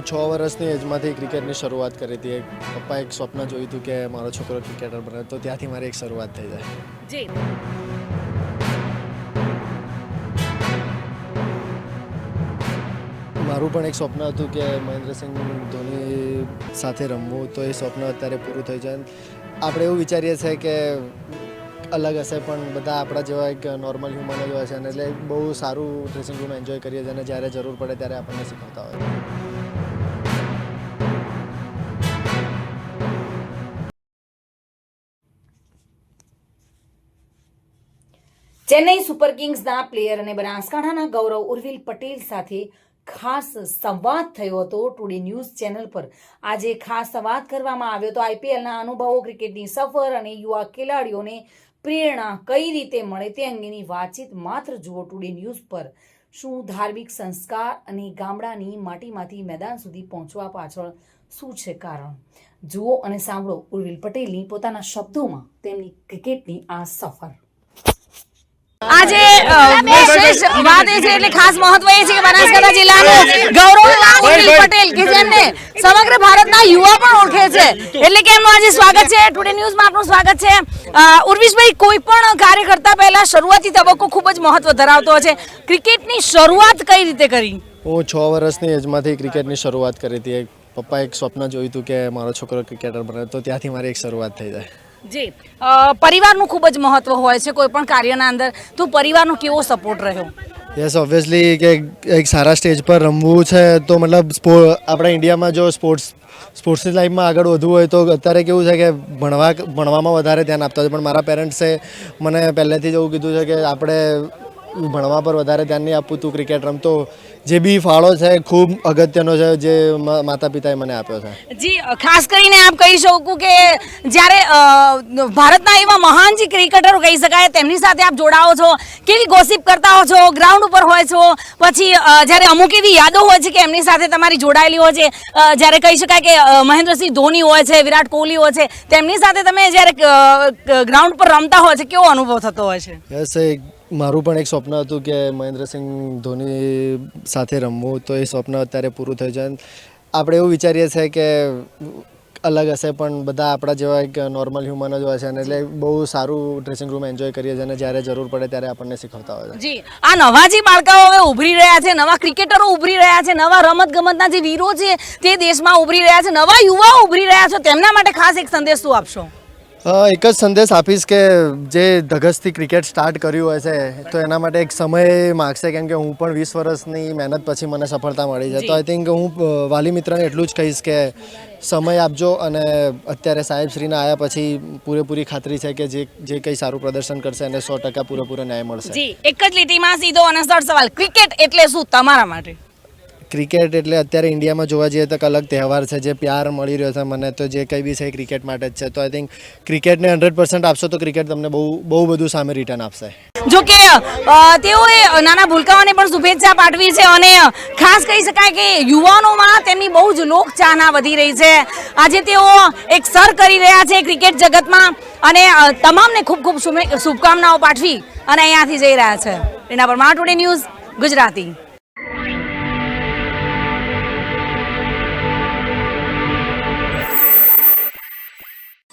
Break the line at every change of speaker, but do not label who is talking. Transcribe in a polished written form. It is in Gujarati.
6 વર્ષની એજમાંથી ક્રિકેટની શરૂઆત કરી હતી. પપ્પાએ એક સ્વપ્ન જોયું હતું કે મારો છોકરો ક્રિકેટર બને, તો ત્યાંથી મારી એક શરૂઆત થઈ જાય.
જી
મારું પણ એક સ્વપ્ન હતું કે મહેન્દ્રસિંહ ધોની સાથે રમવું, તો એ સ્વપ્ન અત્યારે પૂરું થઈ જાય. આપણે એવું વિચારીએ છીએ કે અલગ હશે, પણ બધા આપણા જેવા એક નોર્મલ હ્યુમન જ હોય છે, અને એટલે બહુ સારું ડ્રેસિંગ રૂમ એન્જોય કરીએ છીએ, અને જ્યારે જરૂર પડે ત્યારે આપણને શીખવતા હોય.
ચેન્નઈ સુપર કિંગ્સના પ્લેયર અને બનાસકાંઠાના ગૌરવ ઉર્વિલ પટેલ સાથે ખાસ સંવાદ થયો હતો ટુડે ન્યૂઝ ચેનલ પર. આજે ખાસ સંવાદ કરવામાં આવ્યો હતો આઈપીએલના અનુભવો, ક્રિકેટની સફર અને યુવા ખેલાડીઓને પ્રેરણા કઈ રીતે મળે તે અંગેની વાતચીત. માત્ર જુઓ ટુડે ન્યૂઝ પર. શું ધાર્મિક સંસ્કાર અને ગામડાની માટીમાંથી મેદાન સુધી પહોંચવા પાછળ શું છે કારણ? જુઓ અને સાંભળો ઉર્વિલ પટેલની પોતાના શબ્દોમાં તેમની ક્રિકેટની આ સફર. આજે વિશેષ વાત એ છે, એટલે ખાસ મહત્વ એ છે કે બનાસકાંઠા જિલ્લાનું ગૌરવ ઉર્વિલ પટેલ કે જેમને સમગ્ર ભારતના યુવા પણ ઓળખે છે, એટલે કે એમનું આજે સ્વાગત છે ટુડે ન્યૂઝમાં. આપનું સ્વાગત છે. ઉર્વિશભાઈ, કોઈ પણ કાર્ય કરતા પહેલા શરૂઆતી તબક્કો ખૂબ જ મહત્વ ધરાવતો છે. ક્રિકેટની શરૂઆત કઈ રીતે કરી?
હું 6 વર્ષની એજમાંથી ક્રિકેટની શરૂઆત કરી હતી. પપ્પાએ એક સ્વપ્ન જોયું હતું કે મારો છોકરો ક્રિકેટર બને, તો ત્યાંથી મારી એક શરૂઆત થઈ જાય.
જી પરિવારનું ખૂબ જ મહત્વ હોય છે કોઈ પણ કાર્યના અંદર, તો પરિવારનો કેવો સપોર્ટ રહ્યો?
યસ, ઓબ્વિયસલી કે એક સારા સ્ટેજ પર રમવું છે, તો મતલબ આપણા ઇન્ડિયામાં જો સ્પોર્ટ્સની લાઈફમાં આગળ વધવું હોય તો અત્યારે કેવું છે કે ભણવામાં વધારે ધ્યાન આપતા હોય, પણ મારા પેરેન્ટ્સે મને પહેલેથી જ એવું કીધું છે કે આપણે ભણવા પર વધારે ધ્યાન નહીં આપવું, તું ક્રિકેટ રમતો. જે બી ફાળો છે ખૂબ અગત્યનો છે જે માતા પિતાએ મને આપ્યો છે.
જી, ખાસ કરીને આપ કહી શકું કે જ્યારે ભારતના એવા મહાન જે ક્રિકેટરો કહી શકાય તેમની સાથે આપ જોડાઓ છો, કેવી ગોસિપ કરતા હો છો, ગ્રાઉન્ડ ઉપર હોય છો, પછી જ્યારે અમુક એવી યાદો હોય છે કે એમની સાથે તમારી જોડાયેલી હોય છે, જ્યારે કહી શકાય કે મહેન્દ્રસિંહ ધોની હોય છે, વિરાટ કોહલી હોય છે, તેમની સાથે તમે જ્યારે ગ્રાઉન્ડ પર રમતા હોય છે, કેવો અનુભવ થતો હોય છે?
યસ, મારું પણ એક સ્વપ્ન હતું કે મહેન્દ્રસિંહ ધોની સાથે રમવું, તો એ સ્વપ્ન અત્યારે પૂરું થઈ જાય. આપણે એવું વિચારીએ છીએ કે અલગ હશે, પણ બધા આપણા જેવા એક નોર્મલ હ્યુમન જ હોય છે, અને એટલે બહુ સારું ડ્રેસિંગ રૂમ એન્જોય કરીએ છીએ, અને જ્યારે જરૂર પડે ત્યારે આપણને શીખવતા હોય છે.
જી, આ નવા જે બાળકાઓ હવે ઉભરી રહ્યા છે, નવા ક્રિકેટરો ઉભરી રહ્યા છે, નવા રમતગમતના જે વીરો છે તે દેશમાં ઉભરી રહ્યા છે, નવા યુવાઓ ઉભરી રહ્યા છે, તેમના માટે ખાસ એક સંદેશ શું આપશો?
એક જ સંદેશ આપીશ કે જે ધગસથી ક્રિકેટ સ્ટાર્ટ કર્યું હોય છે, તો એના માટે એક સમય માગશે, કેમ કે હું પણ 20 વર્ષની મહેનત પછી મને સફળતા મળી છે. તો આઈ થિંક હું વાલી મિત્રને એટલું જ કહીશ કે સમય આપજો, અને અત્યારે સાહેબશ્રીના આવ્યા પછી પૂરેપૂરી ખાતરી છે કે જે કંઈ સારું પ્રદર્શન કરશે એને 100% પૂરેપૂરો ન્યાય મળશે.
જી, એક જ લીટીમાં સીધો અને સરળ સવાલ, ક્રિકેટ એટલે શું તમારા માટે?
ક્રિકેટ એટલે અત્યારે ઇન્ડિયામાં જોવા જઈએ તો અલગ તહેવાર છે, જે પ્યાર મળી રહ્યો છે મને, તો જે કંઈ બી છે ક્રિકેટ માટે જ છે. તો આઈ થિંક ક્રિકેટને 100% આપશો તો ક્રિકેટ તમને બહુ બધું સામે રિટર્ન આપશે.
જો કે તેઓએ નાના ભૂલકાઓને પણ શુભેચ્છા પાઠવી છે, અને ખાસ કહી શકાય કે યુવાનોમાં તેમની બહુ જ લોકચાહના વધી રહી છે. આજે તેઓ એક સર કરી રહ્યા છે ક્રિકેટ જગતમાં, અને તમામને ખૂબ ખૂબ શુભકામનાઓ પાઠવી અને અહીંયાથી જઈ રહ્યા છે. એના પર ટુડે ન્યૂઝ ગુજરાતી.